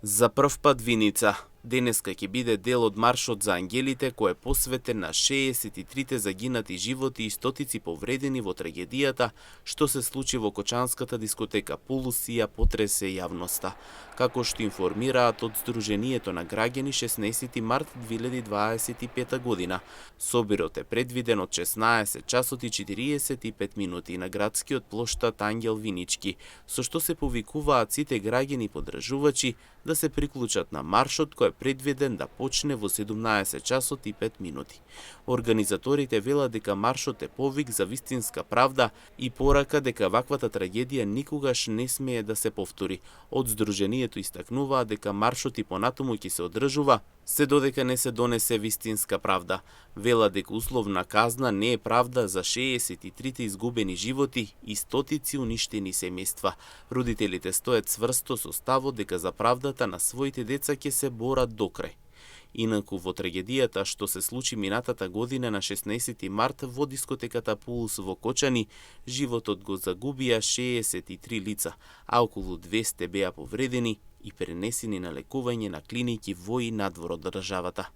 За прв пат Виница. Денеска ќе биде дел од маршот за ангелите кој е посветен на 63 загинати животи и стотици повредени во трагедијата што се случи во кочанската дискотека Пулс и ја потресе јавноста. Како што информираат од Сдруженијето на граѓани 16 март 2025 година, собирот е предвиден од 16 часот и 45 минути на градскиот плоштад Ангел Винички, со што се повикуваат сите граѓани подржувачи да се приклучат на маршот кој е предвиден да почне во 17 часот и 5 минути. Организаторите велат дека маршот е повик за вистинска правда и порака дека ваквата трагедија никогаш не смее да се повтори. Од Сдруженијето истакнуваат дека маршот и понатаму ќе се одржува се додека не се донесе вистинска правда. Велат дека условна казна не е правда за 63 изгубени животи и стотици уништени семејства. Родителите стоят цврсто со ставот дека за правдата на своите деца ќе се борат до крај. Инаку во трагедијата што се случи минатата година на 16 март во дискотеката Пулс во Кочани, животот го загубија 63 лица, а околу 200 беа повредени и пренесени на лекување на клиники во и надвор од државата.